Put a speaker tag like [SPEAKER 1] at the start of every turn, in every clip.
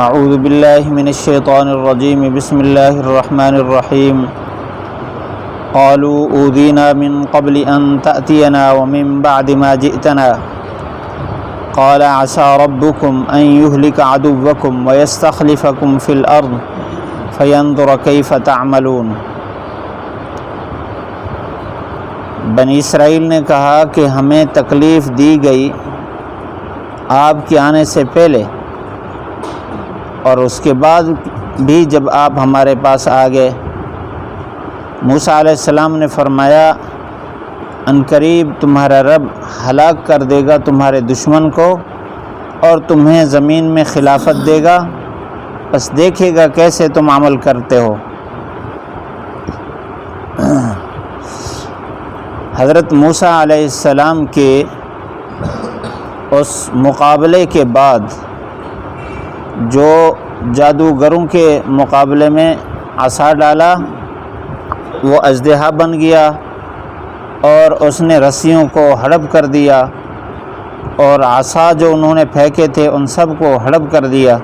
[SPEAKER 1] اعوذ باللہ من الشیطان الرجیم بسم اللہ الرحمن الرحیم قالوا اوذینا من قبل ان تأتینا ومن بعد ما جئتنا قال عسى ربكم ان يهلك عدوكم ويستخلفكم في الارض فينظر كيف تعملون۔ بنی اسرائیل نے کہا کہ ہمیں تکلیف دی گئی آپ کے آنے سے پہلے اور اس کے بعد بھی جب آپ ہمارے پاس آ گئے۔ موسیٰ علیہ السلام نے فرمایا عنقریب تمہارا رب ہلاک کر دے گا تمہارے دشمن کو اور تمہیں زمین میں خلافت دے گا، بس دیکھے گا کیسے تم عمل کرتے ہو۔ حضرت موسیٰ علیہ السلام کے اس مقابلے کے بعد جو جادوگروں کے مقابلے میں عصا ڈالا وہ اژدہا بن گیا اور اس نے رسیوں کو ہڑپ کر دیا اور عصا جو انہوں نے پھینکے تھے ان سب کو ہڑپ کر دیا،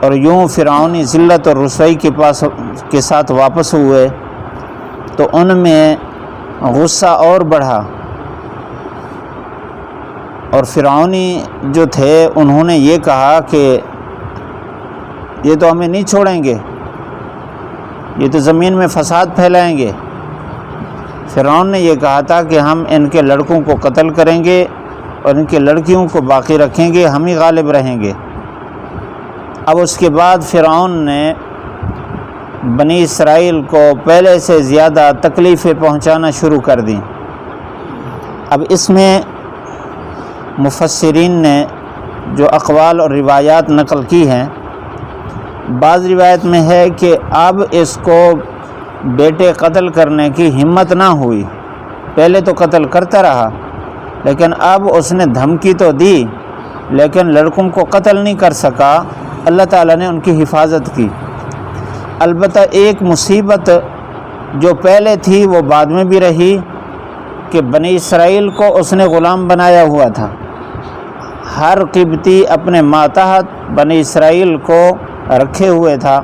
[SPEAKER 1] اور یوں فرعونی ذلت اور رسوائی کے ساتھ واپس ہوئے تو ان میں غصہ اور بڑھا، اور فرعونی جو تھے انہوں نے یہ کہا کہ یہ تو ہمیں نہیں چھوڑیں گے، یہ تو زمین میں فساد پھیلائیں گے۔ فرعون نے یہ کہا تھا کہ ہم ان کے لڑکوں کو قتل کریں گے اور ان کے لڑکیوں کو باقی رکھیں گے، ہم ہی غالب رہیں گے۔ اب اس کے بعد فرعون نے بنی اسرائیل کو پہلے سے زیادہ تکلیفیں پہنچانا شروع کر دیں۔ اب اس میں مفسرین نے جو اقوال اور روایات نقل کی ہیں، بعض روایت میں ہے کہ اب اس کو بیٹے قتل کرنے کی ہمت نہ ہوئی، پہلے تو قتل کرتا رہا لیکن اب اس نے دھمکی تو دی لیکن لڑکوں کو قتل نہیں کر سکا، اللہ تعالیٰ نے ان کی حفاظت کی۔ البتہ ایک مصیبت جو پہلے تھی وہ بعد میں بھی رہی کہ بنی اسرائیل کو اس نے غلام بنایا ہوا تھا، ہر قبطی اپنے ماتحت بنی اسرائیل کو رکھے ہوئے تھا،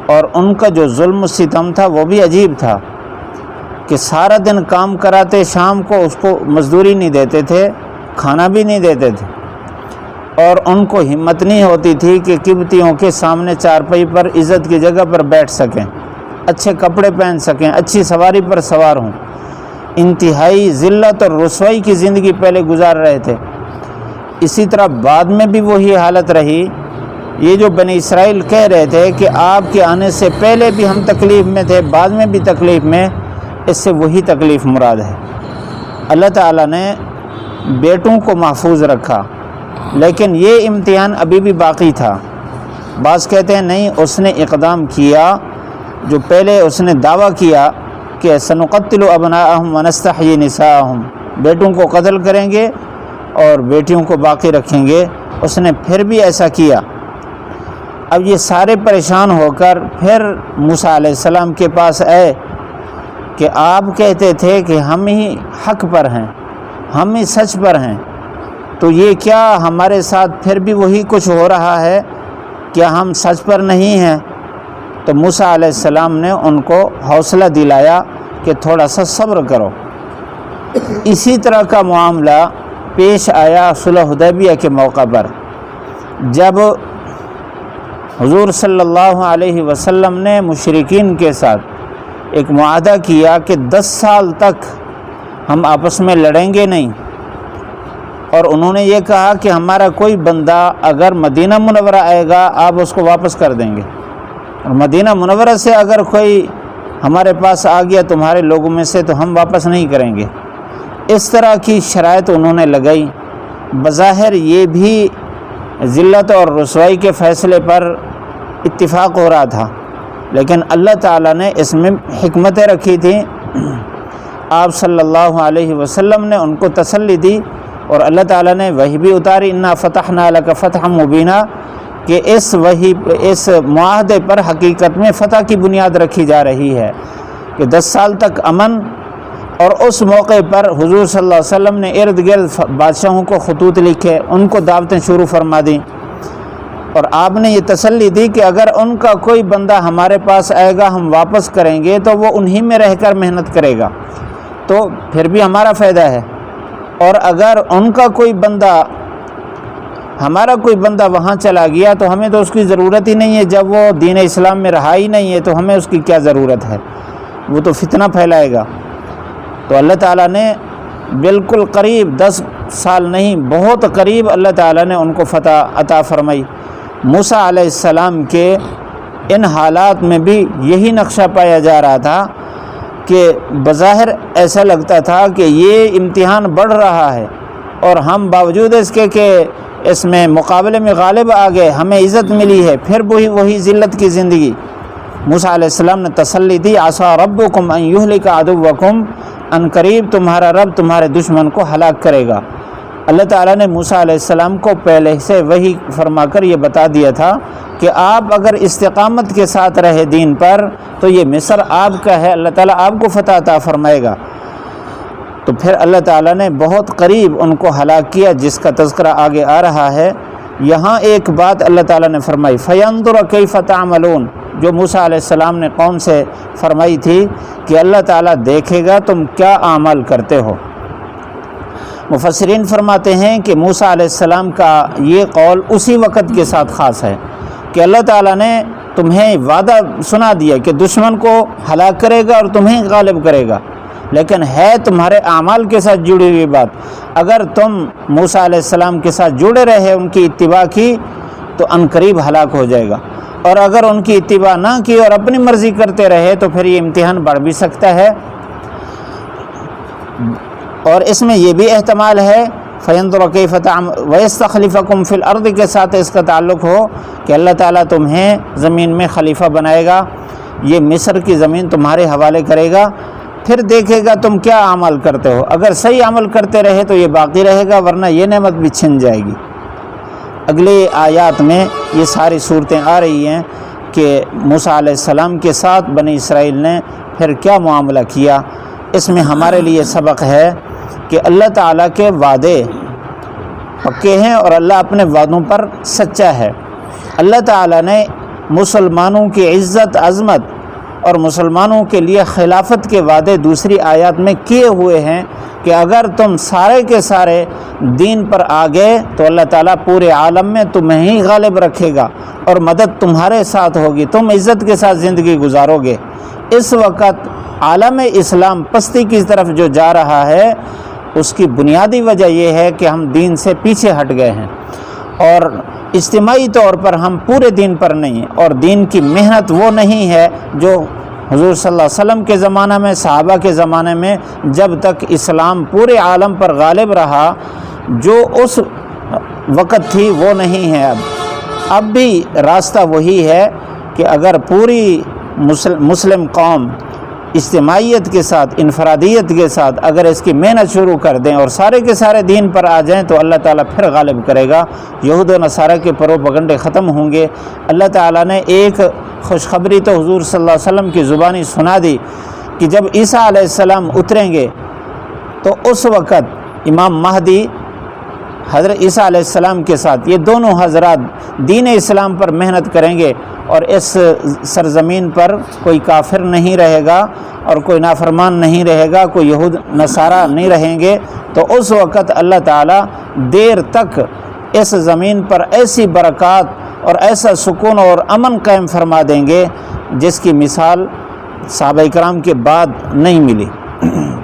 [SPEAKER 1] اور ان کا جو ظلم و ستم تھا وہ بھی عجیب تھا کہ سارا دن کام کراتے، شام کو اس کو مزدوری نہیں دیتے تھے، کھانا بھی نہیں دیتے تھے، اور ان کو ہمت نہیں ہوتی تھی کہ قبطیوں کے سامنے چارپائی پر عزت کی جگہ پر بیٹھ سکیں، اچھے کپڑے پہن سکیں، اچھی سواری پر سوار ہوں۔ انتہائی ذلت اور رسوائی کی زندگی پہلے گزار رہے تھے۔ اسی طرح بعد میں بھی وہی حالت رہی۔ یہ جو بنی اسرائیل کہہ رہے تھے کہ آپ کے آنے سے پہلے بھی ہم تکلیف میں تھے، بعد میں بھی تکلیف میں، اس سے وہی تکلیف مراد ہے۔ اللہ تعالیٰ نے بیٹوں کو محفوظ رکھا لیکن یہ امتحان ابھی بھی باقی تھا۔ بعض کہتے ہیں نہیں، اس نے اقدام کیا جو پہلے اس نے دعویٰ کیا کہ سنقتل ابناءہم ونستحیی نساءہم، بیٹوں کو قتل کریں گے اور بیٹیوں کو باقی رکھیں گے، اس نے پھر بھی ایسا کیا۔ اب یہ سارے پریشان ہو کر پھر موسیٰ علیہ السلام کے پاس آئے کہ آپ کہتے تھے کہ ہم ہی حق پر ہیں، ہم ہی سچ پر ہیں، تو یہ کیا ہمارے ساتھ پھر بھی وہی کچھ ہو رہا ہے؟ کیا ہم سچ پر نہیں ہیں؟ تو موسیٰ علیہ السلام نے ان کو حوصلہ دلایا کہ تھوڑا سا صبر کرو۔ اسی طرح کا معاملہ پیش آیا صلح حدیبیہ کے موقع پر، جب حضور صلی اللہ علیہ وسلم نے مشرکین کے ساتھ ایک معاہدہ کیا کہ 10 سال تک ہم آپس میں لڑیں گے نہیں، اور انہوں نے یہ کہا کہ ہمارا کوئی بندہ اگر مدینہ منورہ آئے گا آپ اس کو واپس کر دیں گے، اور مدینہ منورہ سے اگر کوئی ہمارے پاس آ گیا تمہارے لوگوں میں سے تو ہم واپس نہیں کریں گے۔ اس طرح کی شرائط انہوں نے لگائی۔ بظاہر یہ بھی ذلت اور رسوائی کے فیصلے پر اتفاق ہو رہا تھا، لیکن اللہ تعالیٰ نے اس میں حکمتیں رکھی تھیں۔ آپ صلی اللہ علیہ وسلم نے ان کو تسلی دی اور اللہ تعالیٰ نے وحی بھی اتاری، انا فتحنا لک فتحا مبینا، کہ اس معاہدے پر حقیقت میں فتح کی بنیاد رکھی جا رہی ہے کہ 10 سال تک امن اور اس موقع پر حضور صلی اللہ علیہ وسلم نے ارد گرد بادشاہوں کو خطوط لکھے، ان کو دعوتیں شروع فرما دیں، اور آپ نے یہ تسلی دی کہ اگر ان کا کوئی بندہ ہمارے پاس آئے گا ہم واپس کریں گے تو وہ انہی میں رہ کر محنت کرے گا تو پھر بھی ہمارا فائدہ ہے، اور اگر ان کا کوئی بندہ ہمارا کوئی بندہ وہاں چلا گیا تو ہمیں تو اس کی ضرورت ہی نہیں ہے، جب وہ دین اسلام میں رہا ہی نہیں ہے تو ہمیں اس کی کیا ضرورت ہے، وہ تو فتنہ پھیلائے گا۔ تو اللہ تعالیٰ نے بالکل قریب 10 سال نہیں بہت قریب اللہ تعالیٰ نے ان کو فتح عطا فرمائی۔ موسیٰ علیہ السلام کے ان حالات میں بھی یہی نقشہ پایا جا رہا تھا کہ بظاہر ایسا لگتا تھا کہ یہ امتحان بڑھ رہا ہے اور ہم باوجود اس کے کہ اس میں مقابلے میں غالب آ گئے، ہمیں عزت ملی ہے، پھر وہی ذلت کی زندگی۔ موسیٰ علیہ السلام نے تسلی دی، عسیٰ ربکم ان یہلک عدوکم، ان قریب تمہارا رب تمہارے دشمن کو ہلاک کرے گا۔ اللہ تعالیٰ نے موسیٰ علیہ السلام کو پہلے سے وحی فرما کر یہ بتا دیا تھا کہ آپ اگر استقامت کے ساتھ رہے دین پر تو یہ مصر آپ کا ہے، اللہ تعالیٰ آپ کو فتح عطا فرمائے گا۔ تو پھر اللہ تعالیٰ نے بہت قریب ان کو ہلاک کیا، جس کا تذکرہ آگے آ رہا ہے۔ یہاں ایک بات اللہ تعالیٰ نے فرمائی، فَيَنظُرَ كَيْفَ تَعْمَلُونَ، جو موسیٰ علیہ السلام نے قوم سے فرمائی تھی کہ اللہ تعالیٰ دیکھے گا تم کیا اعمال کرتے ہو۔ مفسرین فرماتے ہیں کہ موسیٰ علیہ السلام کا یہ قول اسی وقت کے ساتھ خاص ہے کہ اللہ تعالیٰ نے تمہیں وعدہ سنا دیا کہ دشمن کو ہلاک کرے گا اور تمہیں غالب کرے گا، لیکن ہے تمہارے اعمال کے ساتھ جڑی ہوئی بات۔ اگر تم موسیٰ علیہ السلام کے ساتھ جڑے رہے، ان کی اتباع کی، تو عنقریب ہلاک ہو جائے گا، اور اگر ان کی اتباع نہ کی اور اپنی مرضی کرتے رہے تو پھر یہ امتحان بڑھ بھی سکتا ہے۔ اور اس میں یہ بھی احتمال ہے فَيَنظُرَ كَيْفَ وَيَسْتَخْلِفَكُمْ فِي الْأَرْضِ کے ساتھ اس کا تعلق ہو کہ اللہ تعالیٰ تمہیں زمین میں خلیفہ بنائے گا، یہ مصر کی زمین تمہارے حوالے کرے گا، پھر دیکھے گا تم کیا عمل کرتے ہو۔ اگر صحیح عمل کرتے رہے تو یہ باقی رہے گا، ورنہ یہ نعمت بھی چھن جائے گی۔ اگلے آیات میں یہ ساری صورتیں آ رہی ہیں کہ موسیٰ علیہ السلام کے ساتھ بنی اسرائیل نے پھر کیا معاملہ کیا۔ اس میں ہمارے لیے سبق ہے کہ اللہ تعالیٰ کے وعدے پکے ہیں اور اللہ اپنے وعدوں پر سچا ہے۔ اللہ تعالیٰ نے مسلمانوں کی عزت، عظمت اور مسلمانوں کے لیے خلافت کے وعدے دوسری آیات میں کیے ہوئے ہیں کہ اگر تم سارے کے سارے دین پر آ گئے تو اللہ تعالیٰ پورے عالم میں تمہیں ہی غالب رکھے گا اور مدد تمہارے ساتھ ہوگی، تم عزت کے ساتھ زندگی گزارو گے۔ اس وقت عالم اسلام پستی کی طرف جو جا رہا ہے، اس کی بنیادی وجہ یہ ہے کہ ہم دین سے پیچھے ہٹ گئے ہیں، اور اجتماعی طور پر ہم پورے دین پر نہیں ہیں، اور دین کی محنت وہ نہیں ہے جو حضور صلی اللہ علیہ وسلم کے زمانہ میں، صحابہ کے زمانے میں، جب تک اسلام پورے عالم پر غالب رہا، جو اس وقت تھی وہ نہیں ہے۔ اب بھی راستہ وہی ہے کہ اگر پوری مسلم قوم اجتماعیت کے ساتھ، انفرادیت کے ساتھ اگر اس کی محنت شروع کر دیں اور سارے کے سارے دین پر آ جائیں تو اللہ تعالیٰ پھر غالب کرے گا، یہود و نصارہ کے پروپیگنڈے ختم ہوں گے۔ اللہ تعالیٰ نے ایک خوشخبری تو حضور صلی اللہ علیہ وسلم کی زبانی سنا دی کہ جب عیسیٰ علیہ السلام اتریں گے تو اس وقت امام مہدی حضرت عیسیٰ علیہ السلام کے ساتھ یہ دونوں حضرات دین اسلام پر محنت کریں گے، اور اس سرزمین پر کوئی کافر نہیں رہے گا اور کوئی نافرمان نہیں رہے گا، کوئی یہود نصارہ نہیں رہیں گے۔ تو اس وقت اللہ تعالیٰ دیر تک اس زمین پر ایسی برکات اور ایسا سکون اور امن قائم فرما دیں گے جس کی مثال صحابہ کرام کے بعد نہیں ملی۔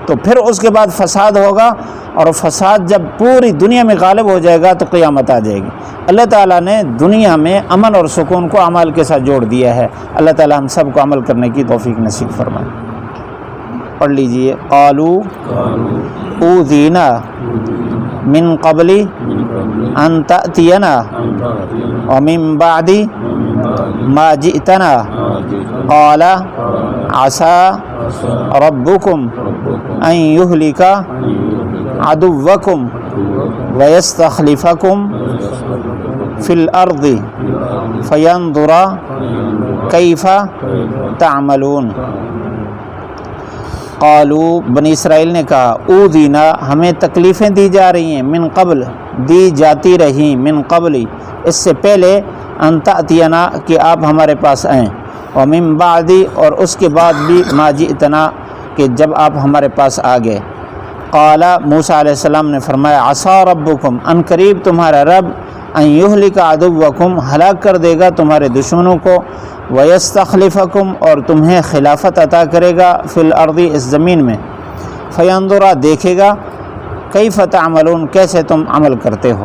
[SPEAKER 1] تو پھر اس کے بعد فساد ہوگا، اور فساد جب پوری دنیا میں غالب ہو جائے گا تو قیامت آ جائے گی۔ اللہ تعالیٰ نے دنیا میں امن اور سکون کو اعمال کے ساتھ جوڑ دیا ہے۔ اللہ تعالیٰ ہم سب کو عمل کرنے کی توفیق نصیب فرمائے۔ پڑھ لیجئے، قالوا اوذینا من قبل ان تأتینا ومن بعد ما جئتنا قال عسى ربكم ان يهلك عدوكم ويستخلفكم في الارض فينظر كيف تعملون۔ قالوا، بنی اسرائیل نے کہا، اوذینا، ہمیں تکلیفیں دی جا رہی ہیں، من قبل، دی جاتی رہیں، من قبل، اس سے پہلے، ان تأتینا کہ آپ ہمارے پاس آئیں، ومن بعدی اور اس کے بعد بھی ما جئتنا کہ جب آپ ہمارے پاس آ گئے۔ قال موسیٰ علیہ السلام نے فرمایا عصا ربکم ان قریب تمہارا رب ان یہلک عدوکم ہلاک کر دے گا تمہارے دشمنوں کو، ویستخلفکم اور تمہیں خلافت عطا کرے گا فی الارض اس زمین میں، فینظر دیکھے گا کیف تعملون کیسے تم عمل کرتے ہو۔